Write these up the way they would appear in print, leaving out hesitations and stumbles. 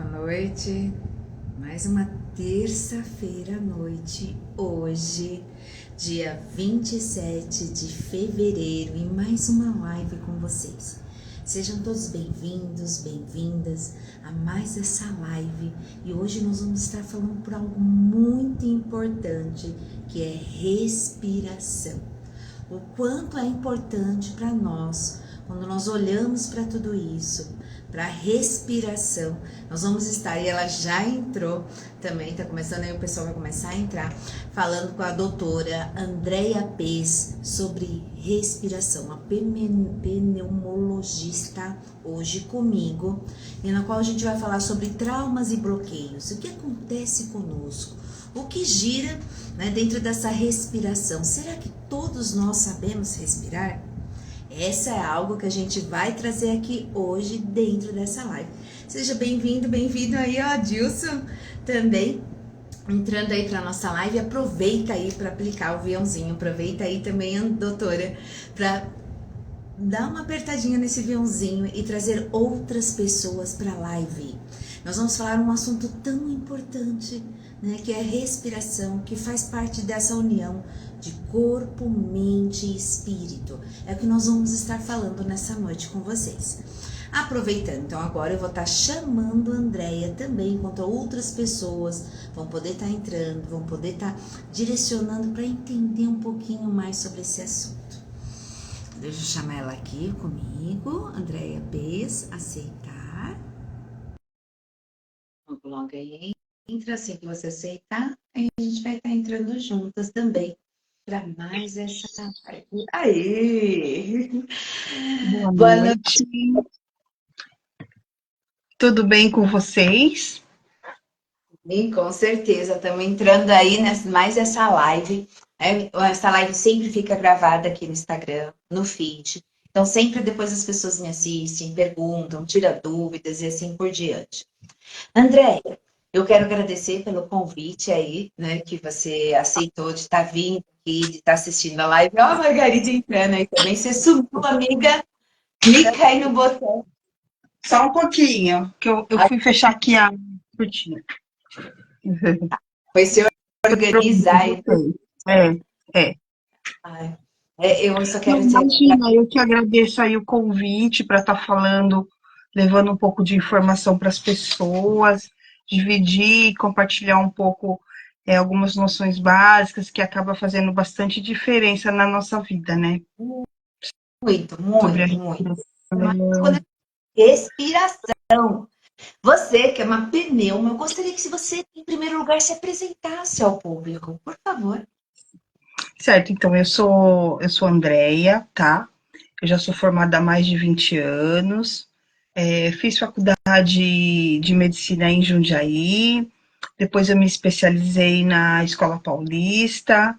boa noite. Mais uma terça-feira à noite, hoje, dia 27 de fevereiro, e mais uma live com vocês. Sejam todos bem-vindos, bem-vindas a mais essa live. E hoje nós vamos estar falando por algo muito importante, que é respiração. O quanto é importante para nós, quando nós olhamos para tudo isso, para respiração, nós vamos estar, e ela já entrou também, tá começando aí, o pessoal vai começar a entrar, falando com a doutora Andréia Pes sobre respiração, a pneumologista hoje comigo, e na qual a gente vai falar sobre traumas e bloqueios, o que acontece conosco, o que gira, né, dentro dessa respiração. Será que todos nós sabemos respirar? Essa é algo que a gente vai trazer aqui hoje dentro dessa live. Seja bem-vindo, bem-vindo aí, ó, Dilson, também entrando aí para nossa live. Aproveita aí para aplicar o aviãozinho, aproveita aí também, a doutora, para dar uma apertadinha nesse aviãozinho e trazer outras pessoas para a live. Nós vamos falar um assunto tão importante, né, que é a respiração, que faz parte dessa união de corpo, mente e espírito. É o que nós vamos estar falando nessa noite com vocês. Aproveitando, então agora eu vou estar chamando a Andréia também, enquanto outras pessoas vão poder estar entrando, vão poder estar direcionando para entender um pouquinho mais sobre esse assunto. Deixa eu chamar ela aqui comigo, Andréia Pes, aceitar. Logo aí, entra assim que você aceitar, aí a gente vai estar entrando juntas também para mais essa. Aí! Boa Boa noite. noite. Tudo bem com vocês? Sim, com certeza, estamos entrando aí mais essa live. Essa live sempre fica gravada aqui no Instagram, no feed. Então, sempre depois as pessoas me assistem, perguntam, tiram dúvidas e assim por diante. Andréia, eu quero agradecer pelo convite aí, né, que você aceitou de estar vindo aqui, de estar assistindo a live. Ó, a Margarida entrando aí também. Você subiu, amiga, clica aí no botão. Só um pouquinho, que eu fui fechar aqui a cortina. Foi se organizar aí. É, é. Ai, eu só Não, quero dizer. imagina, eu que agradeço aí o convite para estar falando, levando um pouco de informação para as pessoas, dividir, compartilhar um pouco algumas noções básicas que acaba fazendo bastante diferença na nossa vida, né? Muito, Sobre a muito, muito. Mas quando é respiração, você que é uma pneuma, eu gostaria que se você, em primeiro lugar, se apresentasse ao público, por favor. Certo, então eu sou Andréia, tá? Eu já sou formada há mais de 20 anos. Fiz faculdade de medicina em Jundiaí, depois eu me especializei na Escola Paulista,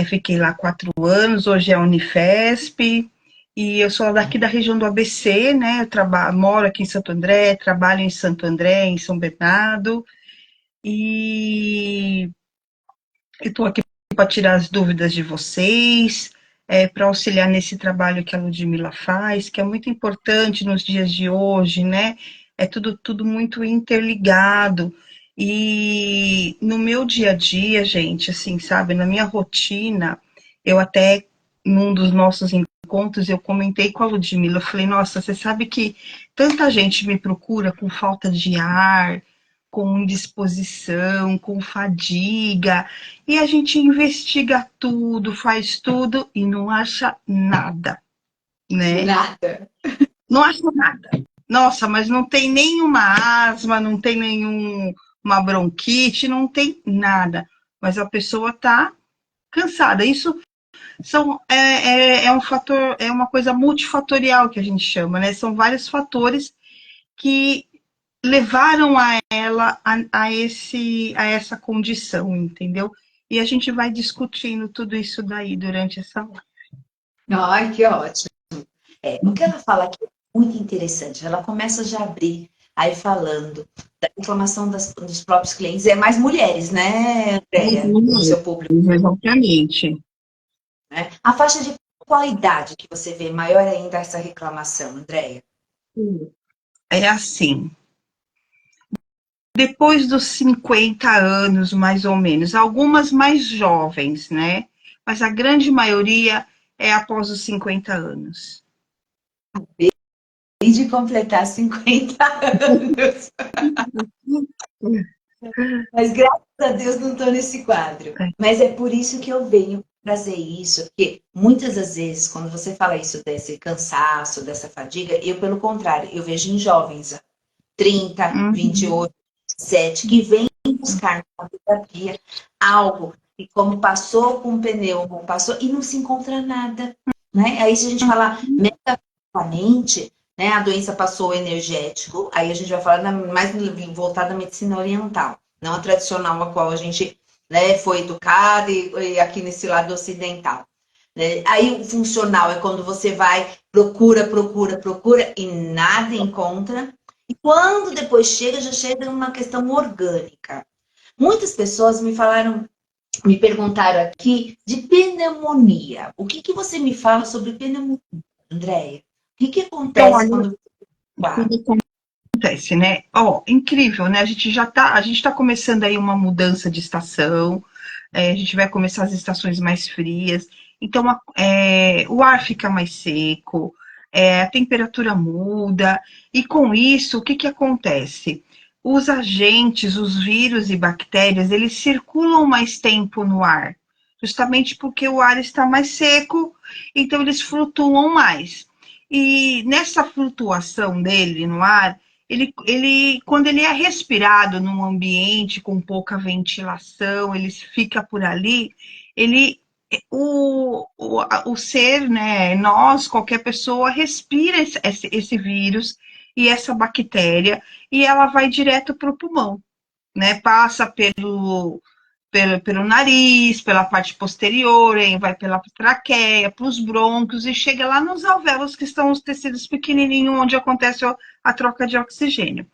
fiquei lá 4 anos, hoje é a Unifesp, e eu sou daqui da região do ABC, né? Eu moro aqui em Santo André, trabalho em Santo André, em São Bernardo, e estou aqui para tirar as dúvidas de vocês, para auxiliar nesse trabalho que a Ludmila faz, que é muito importante nos dias de hoje, né? É tudo muito interligado. E no meu dia a dia, gente, assim, sabe, na minha rotina, eu até, num dos nossos encontros, eu comentei com a Ludmila, eu falei, nossa, você sabe que tanta gente me procura com falta de ar, com indisposição, com fadiga, e a gente investiga tudo, faz tudo e não acha nada, né? Nada. Não acha nada. Nossa, mas não tem nenhuma asma, não tem nenhuma bronquite, não tem nada. Mas a pessoa está cansada. Isso é um fator, é uma coisa multifatorial que a gente chama, né? São vários fatores que levaram a ela a essa condição, entendeu? E a gente vai discutindo tudo isso daí durante essa live. Ai, que ótimo. O que ela fala aqui é muito interessante. Ela começa já a abrir, aí falando da reclamação dos próprios clientes. É mais mulheres, né, Andréia, no seu público, Exatamente. né? A faixa de qualidade que você vê, maior ainda essa reclamação, Andréia? É assim, depois dos 50 anos, mais ou menos. Algumas mais jovens, né? Mas a grande maioria é após os 50 anos. E de completar 50 anos. Mas graças a Deus não estou nesse quadro. Mas é por isso que eu venho trazer isso, porque muitas das vezes, quando você fala isso desse cansaço, dessa fadiga, eu, pelo contrário, eu vejo em jovens, 30, Uhum. 28, 27, que vêm buscar na terapia algo que como passou com o pneu, passou e não se encontra nada. Né? Aí se a gente falar metafisicamente, né, a doença passou energético, aí a gente vai falar mais voltada à medicina oriental, não a tradicional a qual a gente, né, foi educado e aqui nesse lado ocidental. Né? Aí o funcional é quando você vai, procura e nada encontra. E quando depois chega, já chega numa questão orgânica. Muitas pessoas me falaram, me perguntaram aqui de pneumonia. O que você me fala sobre pneumonia, Andréia? O que Então, acontece quando você... acontece, né? Ó, incrível, né? A gente tá começando aí uma mudança de estação, a gente vai começar as estações mais frias, então o ar fica mais seco, a temperatura muda, e com isso, o que que acontece? Os agentes, os vírus e bactérias, eles circulam mais tempo no ar, justamente porque o ar está mais seco, então eles flutuam mais. E nessa flutuação dele no ar, quando ele é respirado num ambiente com pouca ventilação, ele fica por ali, ele, o ser, né, nós, qualquer pessoa, respira esse vírus e essa bactéria, e ela vai direto para o pulmão, né, passa pelo nariz, pela parte posterior, hein, vai pela traqueia, para os brônquios e chega lá nos alvéolos, que estão os tecidos pequenininhos, onde acontece a troca de oxigênio.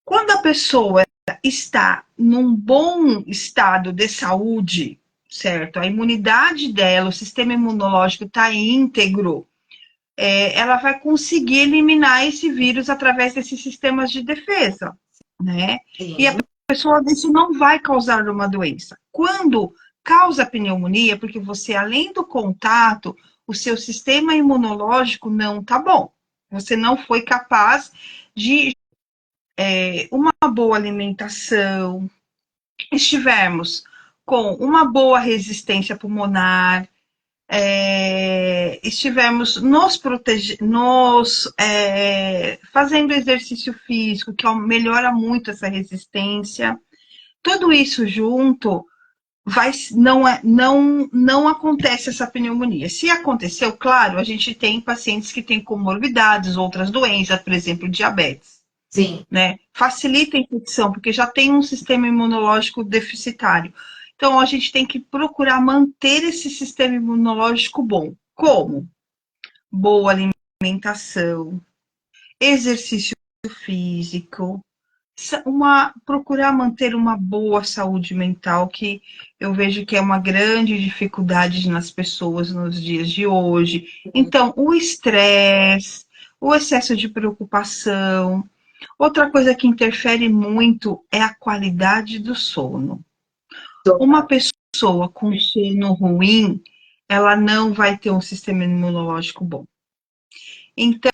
Quando a pessoa está num bom estado de saúde, certo? A imunidade dela, o sistema imunológico está íntegro, ela vai conseguir eliminar esse vírus através desses sistemas de defesa, né? E a Sim, pessoa, isso não vai causar uma doença. Quando causa pneumonia, porque você, além do contato, o seu sistema imunológico não tá bom. Você não foi capaz de uma boa alimentação, estivermos com uma boa resistência pulmonar, estivermos fazendo exercício físico, que melhora muito essa resistência, tudo isso junto não acontece essa pneumonia. Se aconteceu, claro, a gente tem pacientes que têm comorbidades, outras doenças, por exemplo, diabetes. sim. Né? Facilita a infecção, porque já tem um sistema imunológico deficitário. Então, a gente tem que procurar manter esse sistema imunológico bom. Como? Boa alimentação, exercício físico, procurar manter uma boa saúde mental, que eu vejo que é uma grande dificuldade nas pessoas nos dias de hoje. Então, o estresse, o excesso de preocupação. Outra coisa que interfere muito é a qualidade do sono. Uma pessoa com sono ruim, ela não vai ter um sistema imunológico bom. Então,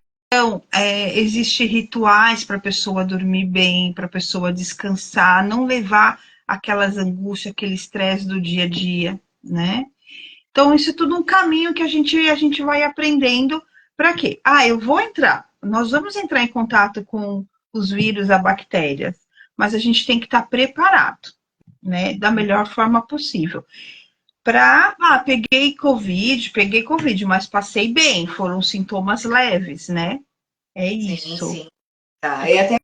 existem rituais para a pessoa dormir bem, para a pessoa descansar, não levar aquelas angústias, aquele estresse do dia a dia, né? Então, isso é tudo um caminho que a gente vai aprendendo para quê? Nós vamos entrar em contato com os vírus, as bactérias, mas a gente tem que estar preparado, né? Da melhor forma possível. Peguei Covid, mas passei bem, foram sintomas leves, né? É Sim, isso. sim. Tá. E até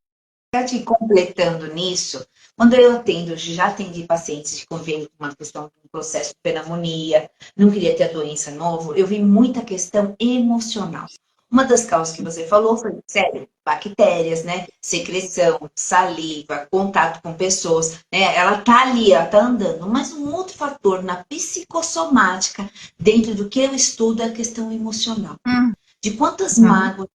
te completando nisso, quando eu atendo, já atendi pacientes que convivem com uma questão de um processo de pneumonia, não queria ter a doença novo, eu vi muita questão emocional. Uma das causas que você falou foi, sério, bactérias, né? Secreção, saliva, contato com pessoas, né? Ela tá ali, ela tá andando. Mas um outro fator na psicossomática, dentro do que eu estudo, é a questão emocional. De quantas Uhum. mágoas,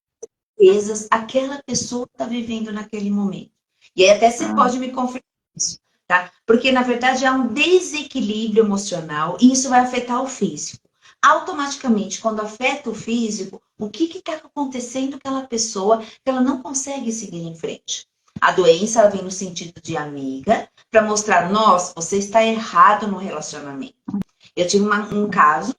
certezas aquela pessoa está vivendo naquele momento. E aí até você Ah, pode me confirmar isso, tá? Porque, na verdade, há um desequilíbrio emocional e isso vai afetar o físico. Automaticamente, quando afeta o físico, o que está acontecendo com aquela pessoa que ela não consegue seguir em frente? A doença ela vem no sentido de amiga, para mostrar, nossa, você está errado no relacionamento. Eu tive um caso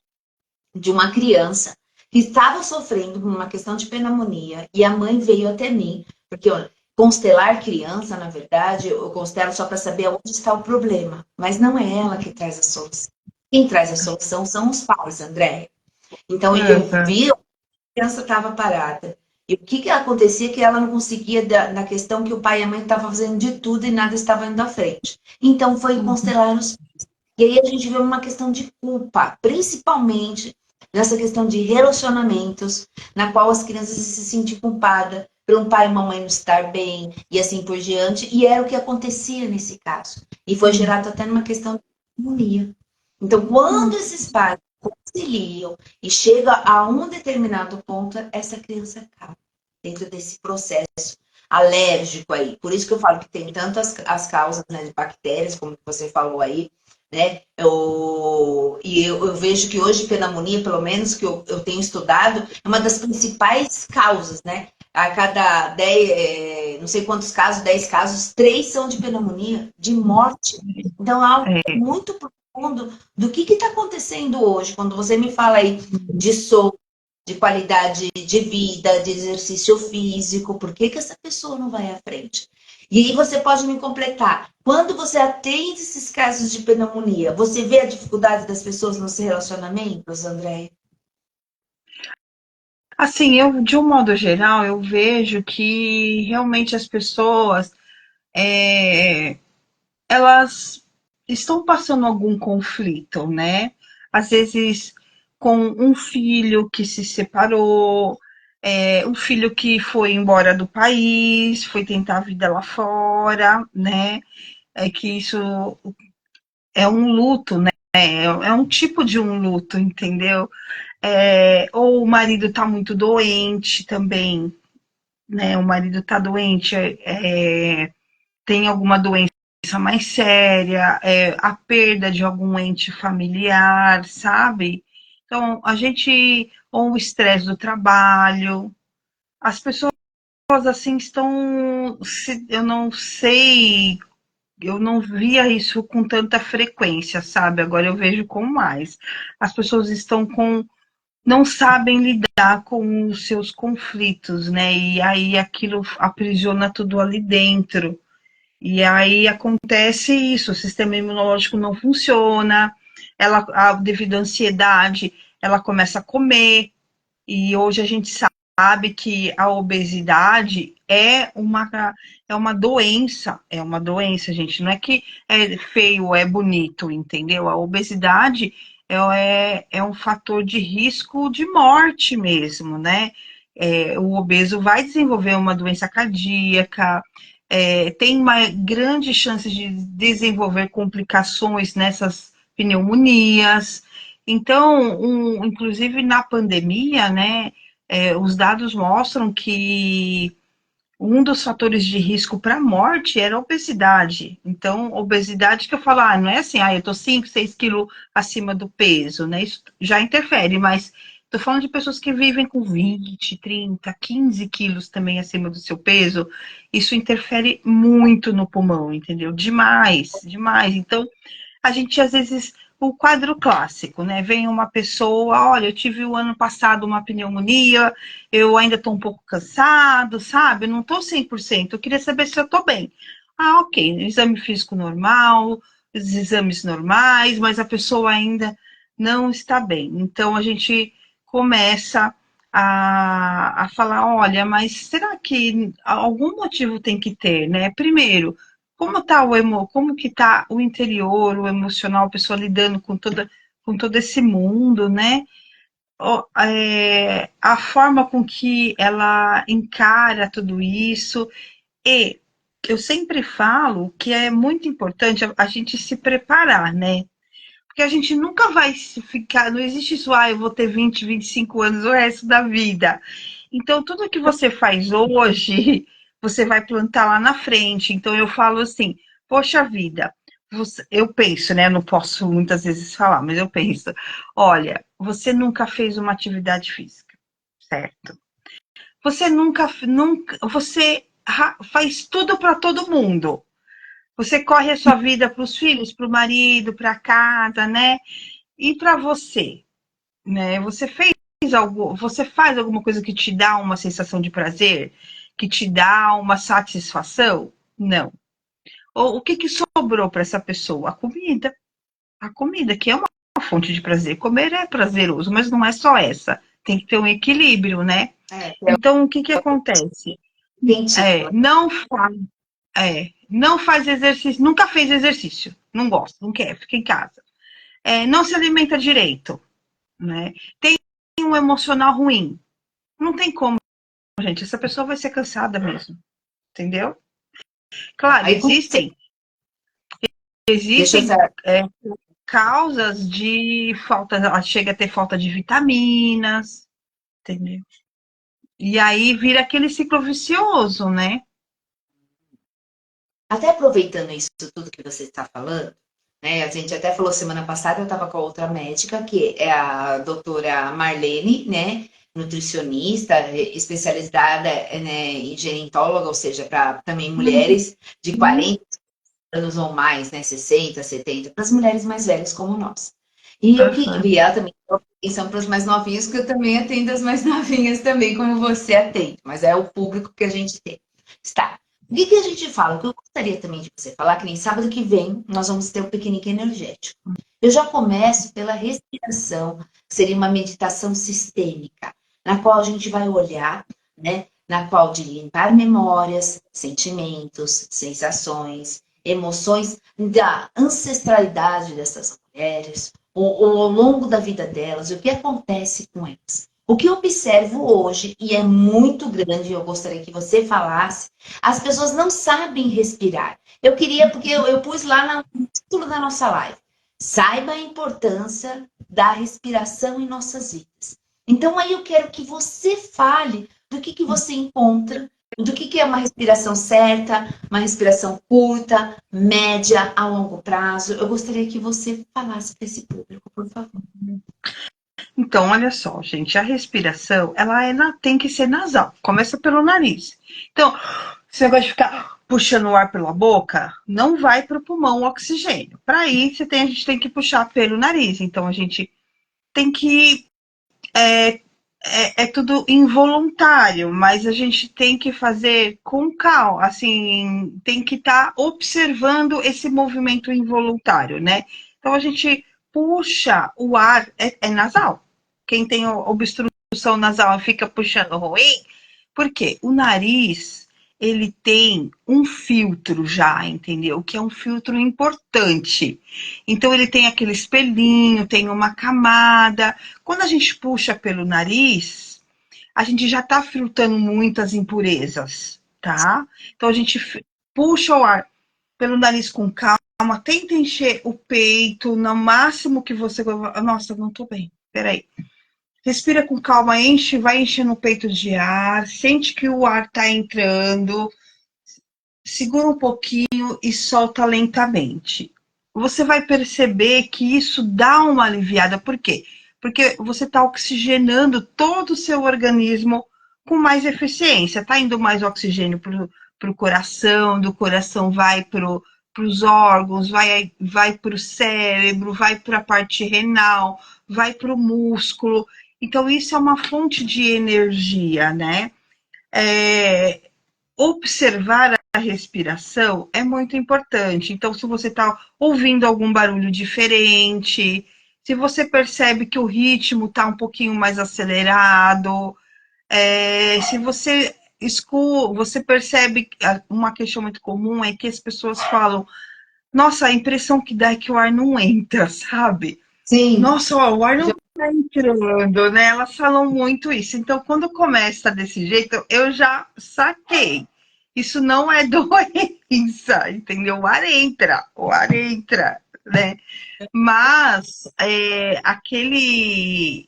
de uma criança que estava sofrendo por uma questão de pneumonia e a mãe veio até mim, porque olha, constelar criança, na verdade, eu constelo só para saber onde está o problema, mas não é ela que traz a solução. Quem traz a solução são os pais, André. Então eu aham, vi, a criança estava parada. E o que acontecia que ela não conseguia, na questão que o pai e a mãe estavam fazendo de tudo e nada estava indo à frente. Então foi uhum, constelar os. E aí a gente vê uma questão de culpa, principalmente nessa questão de relacionamentos, na qual as crianças se sentem culpadas por um pai e uma mãe não estar bem, e assim por diante, e era o que acontecia nesse caso. E foi uhum, gerado até numa questão de harmonia. Então, quando uhum. esses pais conciliam e chega a um determinado ponto, essa criança acaba dentro desse processo alérgico aí. Por isso que eu falo que tem tanto as causas, né, de bactérias, como você falou aí, né? Eu vejo que hoje pneumonia, pelo menos que eu tenho estudado, é uma das principais causas, né? A cada 10, não sei quantos casos, 10 casos, 3 são de pneumonia, de morte. Então, é algo É, muito profundo do que está acontecendo hoje, quando você me fala aí de sono, de qualidade de vida, de exercício físico, por que essa pessoa não vai à frente? E aí você pode me completar. Quando você atende esses casos de pneumonia, você vê a dificuldade das pessoas nos relacionamentos, André? assim, eu, de um modo geral, eu vejo que realmente as pessoas, é, elas estão passando algum conflito, né? Às vezes com um filho que se separou, um filho que foi embora do país, foi tentar a vida lá fora, né? É que isso é um luto, né? É um tipo de um luto, entendeu? Ou o marido está muito doente também, né? O marido está doente, tem alguma doença mais séria, a perda de algum ente familiar, sabe? Então, a gente, ou o estresse do trabalho, as pessoas assim estão, eu não sei, eu não via isso com tanta frequência, sabe? Agora eu vejo com mais. As pessoas estão com, não sabem lidar com os seus conflitos, né? E aí aquilo aprisiona tudo ali dentro. E aí acontece isso, o sistema imunológico não funciona, devido à ansiedade, ela começa a comer, e hoje a gente sabe que a obesidade é uma doença, gente. Não é que é feio ou é bonito, entendeu? A obesidade é um fator de risco de morte mesmo, né? O obeso vai desenvolver uma doença cardíaca, tem uma grande chance de desenvolver complicações nessas pneumonias. Então, inclusive na pandemia, né, os dados mostram que um dos fatores de risco para a morte era a obesidade. Então, obesidade que eu falo, não é assim, eu tô 5, 6 quilos acima do peso, né? Isso já interfere, mas tô falando de pessoas que vivem com 20, 30, 15 quilos também acima do seu peso. Isso interfere muito no pulmão, entendeu? Demais, demais. Então, a gente às vezes o quadro clássico, né? Vem uma pessoa, olha, eu tive o ano passado uma pneumonia, eu ainda estou um pouco cansado, sabe? Eu não estou 100%, eu queria saber se eu estou bem. Ah, ok, exame físico normal, os exames normais, mas a pessoa ainda não está bem. Então a gente começa a falar, olha, mas será que algum motivo tem que ter, né? Primeiro, como que tá o interior, o emocional, a pessoa lidando com todo esse mundo, né? A forma com que ela encara tudo isso. E eu sempre falo que é muito importante a gente se preparar, né? Porque a gente nunca vai se ficar, não existe isso, eu vou ter 20, 25 anos o resto da vida. Então, tudo que você faz hoje você vai plantar lá na frente. Então eu falo assim, poxa vida, eu penso, né? Eu não posso muitas vezes falar, mas eu penso, olha, você nunca fez uma atividade física, certo? Você nunca, você faz tudo para todo mundo. Você corre a sua vida para os filhos, para o marido, para casa, né? E para você, né? Você faz alguma coisa que te dá uma sensação de prazer, que te dá uma satisfação? Não. Ou o que que sobrou para essa pessoa? A comida que é uma fonte de prazer. Comer é prazeroso, mas não é só essa. Tem que ter um equilíbrio, né? É o Então, o que que acontece? científico, É, né? não faz exercício, nunca fez exercício, não gosta, não quer, fica em casa. Não se alimenta direito, né? Tem um emocional ruim. Não tem como, gente, essa pessoa vai ser cansada mesmo, entendeu? Claro, Aí, deixa eu existem saber. é, causas de falta, ela chega a ter falta de vitaminas, entendeu? E aí vira aquele ciclo vicioso, né? Até aproveitando isso tudo que você está falando, né? A gente até falou semana passada, eu estava com a outra médica, que é a doutora Marlene, né? Nutricionista, especializada, né, em gerontóloga, ou seja, para também mulheres de Uhum. 40 anos ou mais, né? 60, 70, para as mulheres mais velhas como nós. E eu que Uhum. e ela também tem atenção para os mais novinhos, que eu também atendo as mais novinhas também, como você atende, mas é o público que a gente tem. Está. O que, que a gente fala? O que eu gostaria também de você falar, que nem sábado que vem nós vamos ter o piquenique energético. Eu já começo pela respiração, que seria uma meditação sistêmica, na qual a gente vai olhar, né? Na qual de limpar memórias, sentimentos, sensações, emoções da ancestralidade dessas mulheres, ou ao longo da vida delas, o que acontece com elas. O que eu observo hoje, e é muito grande, eu gostaria que você falasse, as pessoas não sabem respirar. Eu queria, porque eu pus lá no título da nossa live, saiba a importância da respiração em nossas vidas. Então aí eu quero que você fale do que você encontra, do que é uma respiração certa, uma respiração curta, média, a longo prazo. Eu gostaria que você falasse para esse público, por favor. Então, olha só, gente, a respiração, tem que ser nasal, começa pelo nariz. Então, você vai ficar puxando o ar pela boca, não vai para o pulmão o oxigênio. Para isso, a gente tem que puxar pelo nariz. Então, a gente tem que. É, é tudo involuntário, mas a gente tem que fazer com calma, assim, tem que estar observando esse movimento involuntário, né? Então, a gente puxa o ar, é nasal. Quem tem obstrução nasal fica puxando ruim, porque o nariz, ele tem um filtro já, entendeu? Que é um filtro importante. Então, ele tem aquele espelhinho, tem uma camada. Quando a gente puxa pelo nariz, a gente já está filtrando muitas impurezas, tá? Então, a gente puxa o ar pelo nariz com calma, tenta encher o peito no máximo que você... Nossa, não tô bem, peraí. Respira com calma, vai enchendo o peito de ar, sente que o ar está entrando, segura um pouquinho e solta lentamente. Você vai perceber que isso dá uma aliviada. Por quê? Porque você está oxigenando todo o seu organismo com mais eficiência. Está indo mais oxigênio para o coração, do coração vai para os órgãos, vai para o cérebro, vai para a parte renal, vai para o músculo. Então, isso é uma fonte de energia, né? Observar a respiração é muito importante. Então, se você está ouvindo algum barulho diferente, se você percebe que o ritmo está um pouquinho mais acelerado, se você percebe, uma questão muito comum é que as pessoas falam, nossa, a impressão que dá é que o ar não entra, sabe? Sim, Nossa, ó, o ar não tá entrando, né? Elas falam muito isso. Então, quando começa desse jeito, eu já saquei. Isso não é doença, entendeu? O ar entra, né? Mas aquele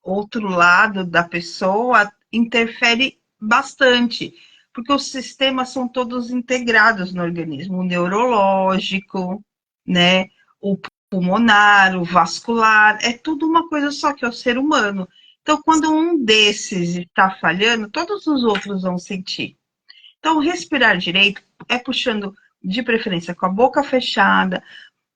outro lado da pessoa interfere bastante. porque os sistemas são todos integrados no organismo, o neurológico, né, o pulmonar, o vascular, é tudo uma coisa só, que é o ser humano. Então, quando um desses está falhando, todos os outros vão sentir. Então, respirar direito é puxando, de preferência, com a boca fechada,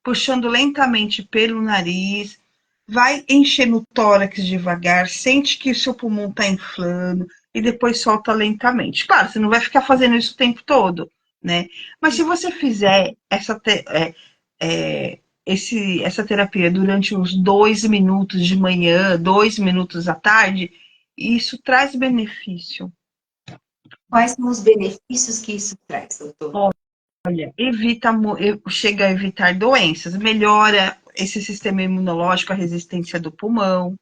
puxando lentamente pelo nariz, vai enchendo o tórax devagar, sente que o seu pulmão está inflando e depois solta lentamente. Claro, você não vai ficar fazendo isso o tempo todo, né? Mas se você fizer essa terapia durante uns 2 minutos de manhã, 2 minutos à tarde, isso traz benefício. Quais são os benefícios que isso traz, doutor? Olha, chega a evitar doenças, melhora esse sistema imunológico, a resistência do pulmão,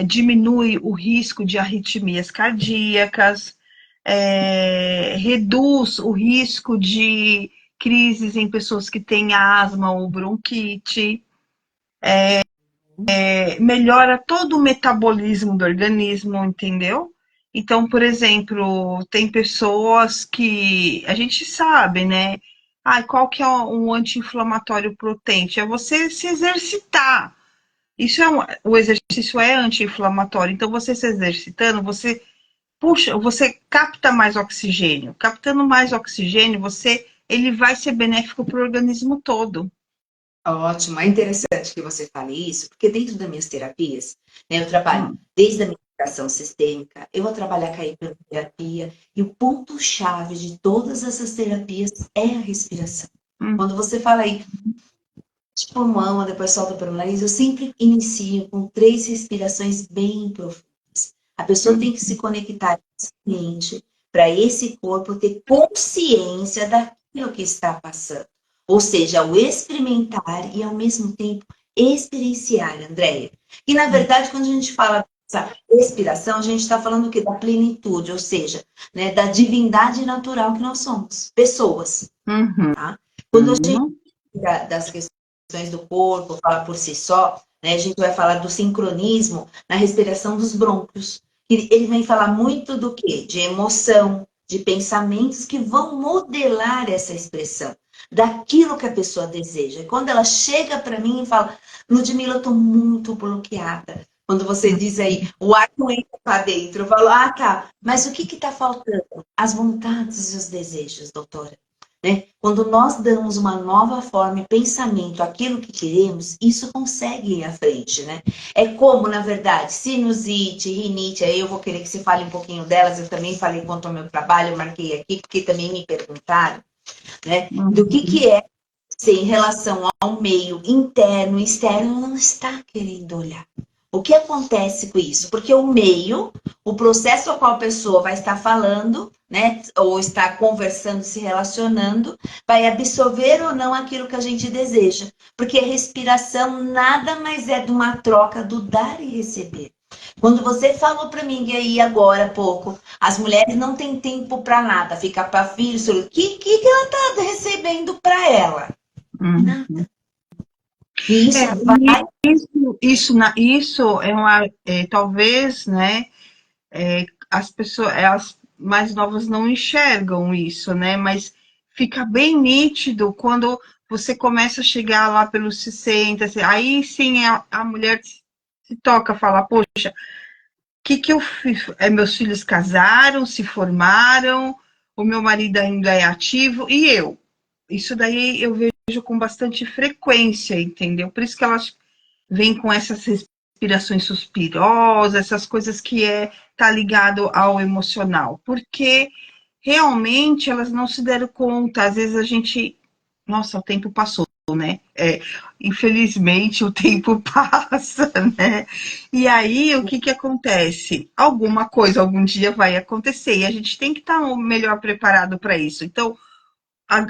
diminui o risco de arritmias cardíacas, reduz o risco de crises em pessoas que têm asma ou bronquite, melhora todo o metabolismo do organismo, entendeu? Então, por exemplo, tem pessoas que a gente sabe, né? Qual que é um anti-inflamatório potente? É você se exercitar. O exercício é anti-inflamatório. Então, você se exercitando, você capta mais oxigênio. Captando mais oxigênio, ele vai ser benéfico para o organismo todo. Ótimo, é interessante que você fale isso, porque dentro das minhas terapias, né, eu trabalho desde a meditação sistêmica, eu vou trabalhar com a hipnoterapia, e o ponto-chave de todas essas terapias é a respiração. Quando você fala aí de pulmão, depois solta pelo nariz, eu sempre inicio com 3 respirações bem profundas. A pessoa tem que se conectar consciente para esse corpo ter consciência daquilo que está passando. Ou seja, o experimentar e, ao mesmo tempo, experienciar, Andréia. E, na verdade, quando a gente fala dessa respiração, a gente está falando o quê? Da plenitude, ou seja, né, da divindade natural que nós somos, pessoas. Tá? Quando a gente das questões do corpo fala por si só, né, a gente vai falar do sincronismo na respiração dos brônquios. Ele vem falar muito do quê? De emoção, de pensamentos que vão modelar essa expressão daquilo que a pessoa deseja. E quando ela chega para mim e fala, Ludmila, eu estou muito bloqueada. Quando você diz aí, o ar não entra para dentro, eu falo, tá, mas o que está faltando? As vontades e os desejos, doutora. Né? Quando nós damos uma nova forma e pensamento àquilo que queremos, isso consegue ir à frente, né? É como, na verdade, sinusite, rinite, aí eu vou querer que você fale um pouquinho delas, eu também falei quanto ao meu trabalho, eu marquei aqui, porque também me perguntaram, né? Do que é em relação ao meio interno e externo, não está querendo olhar. O que acontece com isso? Porque o meio, o processo ao qual a pessoa vai estar falando, né, ou está conversando, se relacionando, vai absorver ou não aquilo que a gente deseja. Porque a respiração nada mais é de uma troca do dar e receber. Quando você falou para mim que aí agora há pouco, as mulheres não têm tempo para nada, fica para filhos, o que ela está recebendo para ela? Nada. E isso vai... Isso é uma, talvez, né, as pessoas, as mais novas não enxergam isso, né, mas fica bem nítido quando você começa a chegar lá pelos 60, assim, aí sim a mulher se toca, fala, poxa, que eu fiz? Meus filhos casaram, se formaram, o meu marido ainda é ativo, e eu? Isso daí eu vejo com bastante frequência, entendeu? Por isso que elas vêm com essas respirações suspirosas, essas coisas que tá ligado ao emocional, porque realmente elas não se deram conta, às vezes a gente, nossa, o tempo passou, né? Infelizmente o tempo passa, né? E aí o que acontece? Alguma coisa algum dia vai acontecer e a gente tem que estar melhor preparado para isso. Então,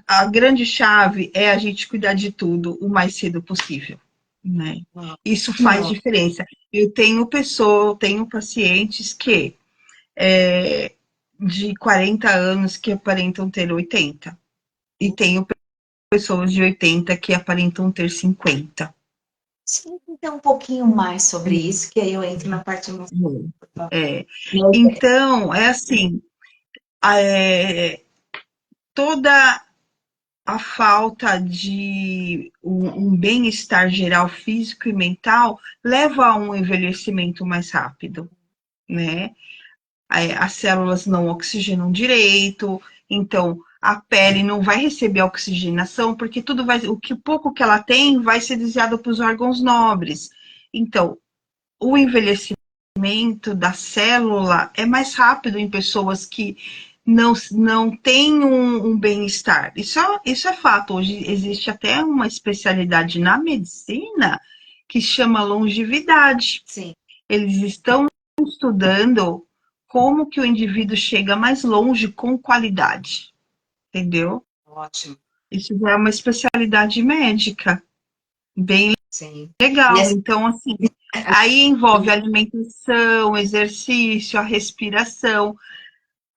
a grande chave é a gente cuidar de tudo o mais cedo possível, né? Isso faz diferença. Eu tenho pacientes que de 40 anos que aparentam ter 80. E tenho pessoas de 80 que aparentam ter 50. Então, um pouquinho mais sobre isso, que aí eu entro na parte emocional. Então, é assim, toda a falta de um bem-estar geral físico e mental leva a um envelhecimento mais rápido, né? As células não oxigenam direito, então a pele não vai receber oxigenação, porque tudo vai, o que pouco que ela tem vai ser desviado para os órgãos nobres. Então, o envelhecimento da célula é mais rápido em pessoas que não têm um bem-estar. Isso é fato. Hoje existe até uma especialidade na medicina que chama longevidade. Sim. Eles estão estudando como que o indivíduo chega mais longe com qualidade, entendeu? Ótimo. Isso já é uma especialidade médica, bem Sim. legal. Então, assim, aí envolve a alimentação, exercício, a respiração.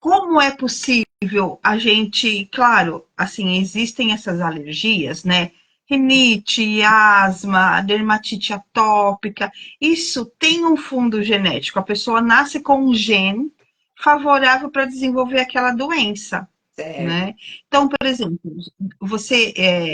Como é possível a gente, claro, assim, existem essas alergias, né? Rinite, asma, dermatite atópica, isso tem um fundo genético. A pessoa nasce com um gene favorável para desenvolver aquela doença, né? Então, por exemplo,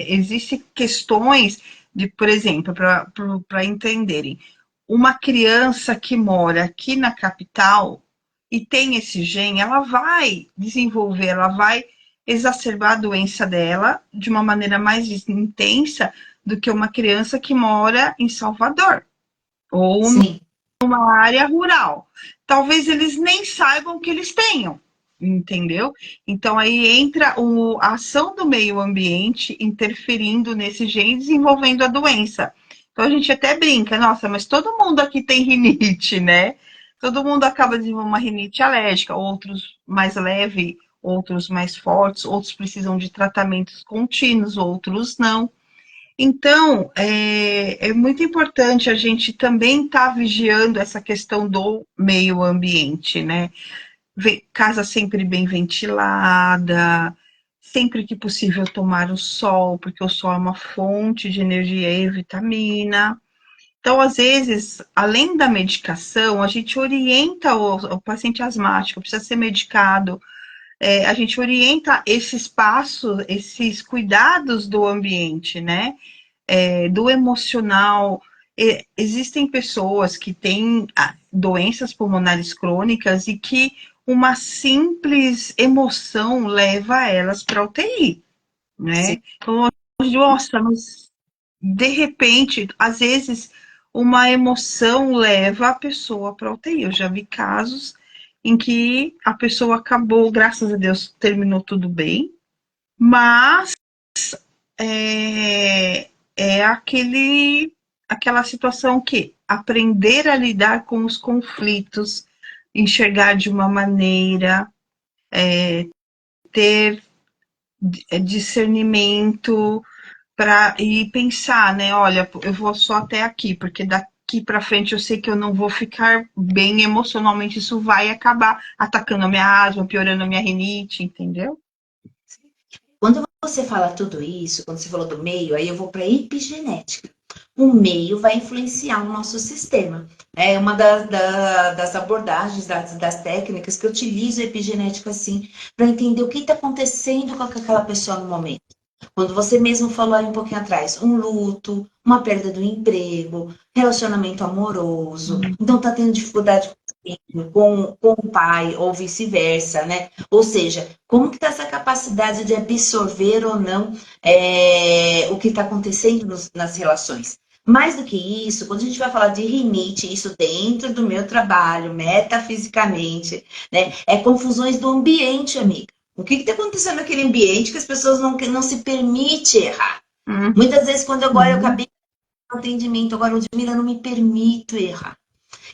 existem questões de, por exemplo, para entenderem, uma criança que mora aqui na capital e tem esse gene, ela vai desenvolver, ela vai exacerbar a doença dela de uma maneira mais intensa do que uma criança que mora em Salvador ou Sim. numa área rural. Talvez eles nem saibam que eles tenham, entendeu? Então aí entra a ação do meio ambiente interferindo nesse gene, desenvolvendo a doença. Então a gente até brinca, nossa, mas todo mundo aqui tem rinite, né? Todo mundo acaba desenvolvendo uma rinite alérgica, outros mais leve, outros mais fortes, outros precisam de tratamentos contínuos, outros não. Então, é muito importante a gente também estar vigiando essa questão do meio ambiente, né? Casa sempre bem ventilada, sempre que possível tomar o sol, porque o sol é uma fonte de energia e vitamina. Então, às vezes, além da medicação, a gente orienta o paciente asmático, precisa ser medicado, a gente orienta esses passos, esses cuidados do ambiente, né? Do emocional. Existem pessoas que têm doenças pulmonares crônicas e que uma simples emoção leva elas para a UTI, né? Sim. Então, nossa, mas de repente, às vezes, uma emoção leva a pessoa para a UTI. Eu já vi casos em que a pessoa acabou, graças a Deus, terminou tudo bem, mas é aquela situação que aprender a lidar com os conflitos, enxergar de uma maneira, ter discernimento e pensar, né? Olha, eu vou só até aqui, porque daqui para frente eu sei que eu não vou ficar bem emocionalmente, isso vai acabar atacando a minha asma, piorando a minha rinite, entendeu? Quando você fala tudo isso, quando você falou do meio, aí eu vou para a epigenética. O meio vai influenciar o nosso sistema. É uma das abordagens, das técnicas que eu utilizo a epigenética assim, para entender o que está acontecendo com aquela pessoa no momento. Quando você mesmo falou aí um pouquinho atrás, um luto, uma perda do emprego, relacionamento amoroso, então tá tendo dificuldade com o pai ou vice-versa, né? Ou seja, como que tá essa capacidade de absorver ou não o que está acontecendo nas relações? Mais do que isso, quando a gente vai falar de rinite, isso dentro do meu trabalho, metafisicamente, né? É confusões do ambiente, amiga. O que está acontecendo naquele ambiente que as pessoas não se permitem errar? Muitas vezes, quando agora eu acabei de atendimento, agora, Ludmila, eu não me permito errar.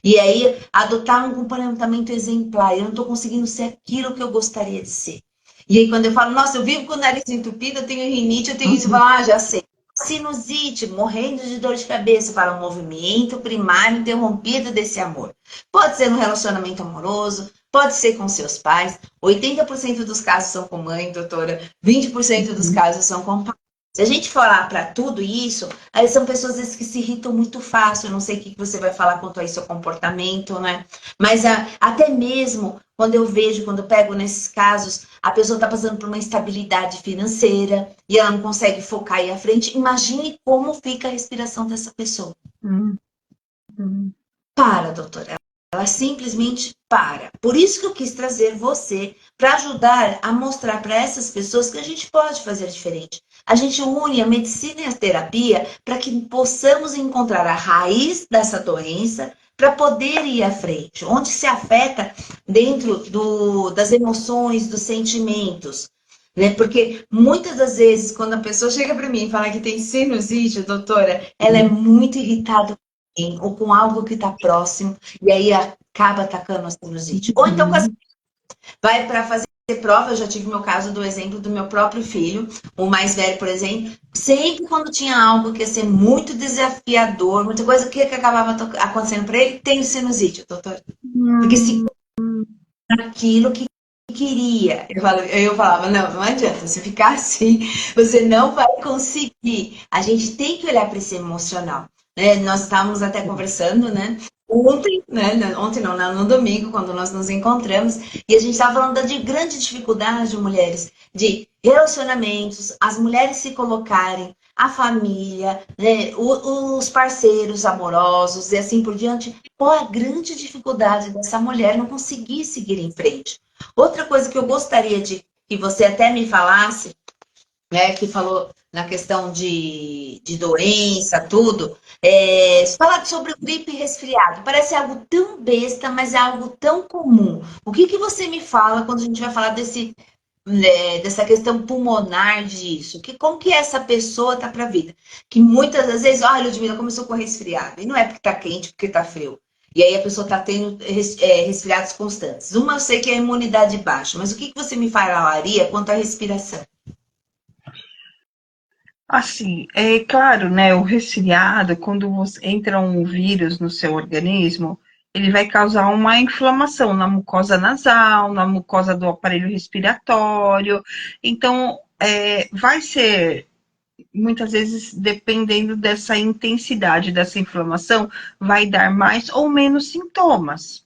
E aí, adotar um comportamento exemplar. Eu não estou conseguindo ser aquilo que eu gostaria de ser. E aí, quando eu falo, nossa, eu vivo com o nariz entupido, eu tenho rinite, eu tenho isso, eu falo, já sei. Sinusite, morrendo de dor de cabeça, para um movimento primário interrompido desse amor. Pode ser no relacionamento amoroso, pode ser com seus pais. 80% dos casos são com mãe, doutora. 20% dos casos são com pai. Se a gente falar para tudo isso, aí são pessoas às vezes, que se irritam muito fácil. Eu não sei o que você vai falar quanto a isso, seu comportamento, né? Mas até mesmo quando eu vejo, quando eu pego nesses casos, a pessoa está passando por uma instabilidade financeira e ela não consegue focar aí à frente. Imagine como fica a respiração dessa pessoa. Hum, hum. Para, doutora. Ela simplesmente para. Por isso que eu quis trazer você para ajudar a mostrar para essas pessoas que a gente pode fazer diferente. A gente une a medicina e a terapia para que possamos encontrar a raiz dessa doença para poder ir à frente, onde se afeta dentro das emoções, dos sentimentos. Né? Porque muitas das vezes, quando a pessoa chega para mim e fala que tem sinusite, doutora, ela é muito irritada ou com algo que está próximo, e aí acaba atacando a sinusite. Ou então vai para fazer prova, eu já tive meu caso do exemplo do meu próprio filho, o mais velho, por exemplo, sempre quando tinha algo que ia ser muito desafiador, muita coisa, o que acabava acontecendo para ele? Tem sinusite, doutor. Porque se aquilo que queria. Eu falava, não adianta, se ficar assim, você não vai conseguir. A gente tem que olhar para esse emocional. Né? Nós estávamos até conversando, né? Ontem, né? Ontem não, no domingo, quando nós nos encontramos, e a gente estava falando da grande dificuldade de mulheres, de relacionamentos, as mulheres se colocarem, a família, né? Os parceiros amorosos e assim por diante. Qual a grande dificuldade dessa mulher não conseguir seguir em frente? Outra coisa que eu gostaria de que você até me falasse, né, que falou na questão de doença, tudo, falar sobre o gripe e resfriado. Parece algo tão besta, mas é algo tão comum. O que, que você me fala quando a gente vai falar dessa questão pulmonar disso? Como que essa pessoa tá para a vida? Que muitas das vezes, olha, Ludmila começou com resfriado. E não é porque tá quente, porque tá frio. E aí a pessoa está tendo resfriados constantes. Uma eu sei que é a imunidade baixa, mas o que, que você me falaria quanto à respiração? Assim, é claro, né, o resfriado, quando entra um vírus no seu organismo, ele vai causar uma inflamação na mucosa nasal, na mucosa do aparelho respiratório. Então, vai ser, muitas vezes, dependendo dessa intensidade dessa inflamação, vai dar mais ou menos sintomas.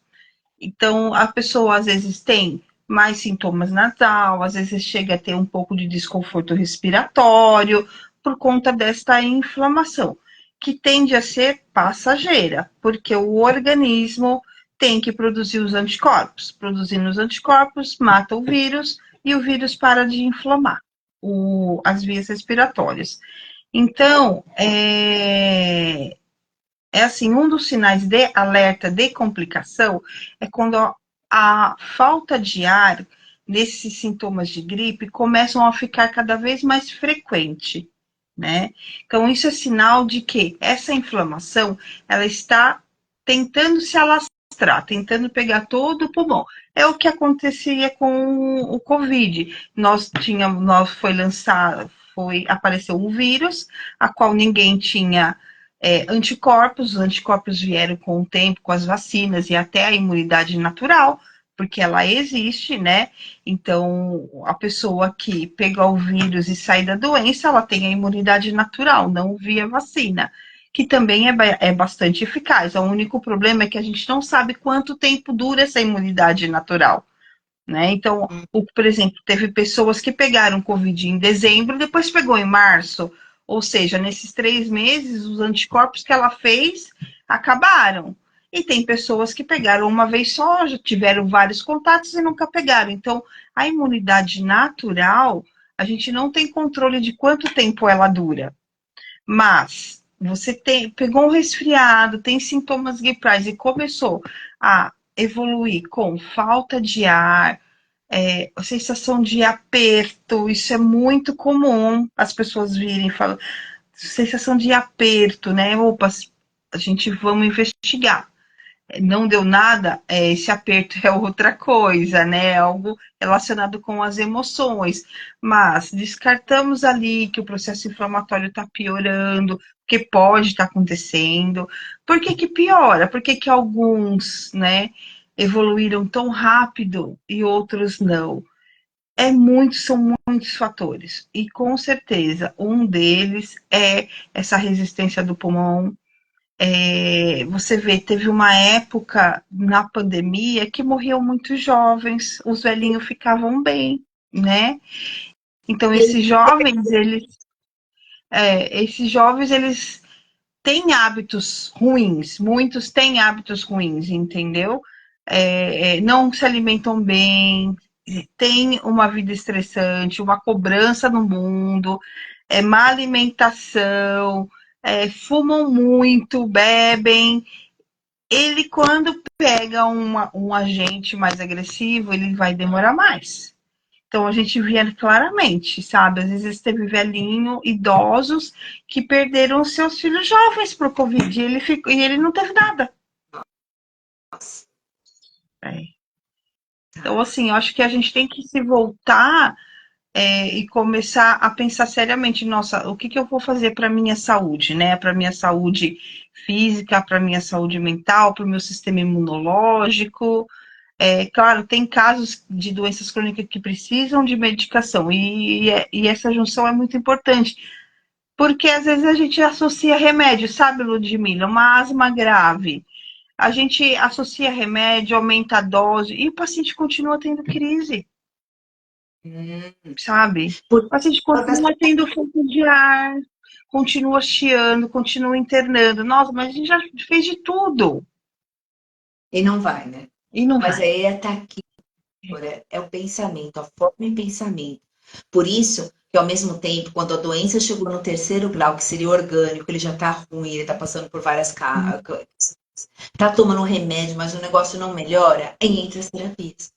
Então, a pessoa às vezes tem mais sintomas nasal, às vezes chega a ter um pouco de desconforto respiratório por conta desta inflamação, que tende a ser passageira, porque o organismo tem que produzir os anticorpos. Produzindo os anticorpos, mata o vírus e o vírus para de inflamar as vias respiratórias. Então, assim, um dos sinais de alerta de complicação é quando a falta de ar nesses sintomas de gripe começam a ficar cada vez mais frequente, né? Então, isso é sinal de que essa inflamação, ela está tentando se alastrar, tentando pegar todo o pulmão. É o que acontecia com o Covid. Apareceu um vírus, a qual ninguém tinha anticorpos. Os anticorpos vieram com o tempo, com as vacinas e até a imunidade natural, porque ela existe, né? Então, a pessoa que pega o vírus e sai da doença, ela tem a imunidade natural, não via vacina, que também é bastante eficaz. O único problema é que a gente não sabe quanto tempo dura essa imunidade natural. Né? Então, por exemplo, teve pessoas que pegaram Covid em dezembro, depois pegou em março, ou seja, nesses 3 meses, os anticorpos que ela fez acabaram. E tem pessoas que pegaram uma vez só, já tiveram vários contatos e nunca pegaram. Então, a imunidade natural, a gente não tem controle de quanto tempo ela dura. Mas você pegou um resfriado, tem sintomas gripais e começou a evoluir com falta de ar, a sensação de aperto, isso é muito comum as pessoas virem e falam, sensação de aperto, né? Opa, a gente vamos investigar. Não deu nada, esse aperto é outra coisa, né? Algo relacionado com as emoções. Mas descartamos ali que o processo inflamatório está piorando, que pode estar acontecendo. Por que que piora? Por que que alguns, né, evoluíram tão rápido e outros não? São muitos fatores. E com certeza, um deles é essa resistência do pulmão. Você vê, teve uma época na pandemia que morriam muitos jovens, os velhinhos ficavam bem, né? Então, esses jovens, têm hábitos ruins, muitos têm hábitos ruins, entendeu? Não se alimentam bem, têm uma vida estressante, uma cobrança no mundo, má alimentação, fumam muito, bebem. Ele, quando pega um agente mais agressivo, ele vai demorar mais. Então, a gente via claramente, sabe? Às vezes teve velhinho, idosos, que perderam seus filhos jovens para o Covid e ele não teve nada. É. Então, assim, eu acho que a gente tem que se voltar e começar a pensar seriamente, nossa, o que eu vou fazer para a minha saúde, né? Para a minha saúde física, para a minha saúde mental, para o meu sistema imunológico. Claro, tem casos de doenças crônicas que precisam de medicação, e essa junção é muito importante, porque às vezes a gente associa remédio, sabe, Ludmila? Uma asma grave. A gente associa remédio, aumenta a dose, e o paciente continua tendo crise, sabe? Por O paciente causa das- continua tendo falta de ar, continua chiando, continua internando. Nossa, mas a gente já fez de tudo, E não vai, né? e não Mas vai. aí tá aqui, é o pensamento, a forma em pensamento. Por isso que, ao mesmo tempo, quando a doença chegou no terceiro grau, que seria orgânico, ele já tá ruim, ele tá passando por várias coisas, tá tomando remédio, mas o negócio não melhora, aí entra as terapias.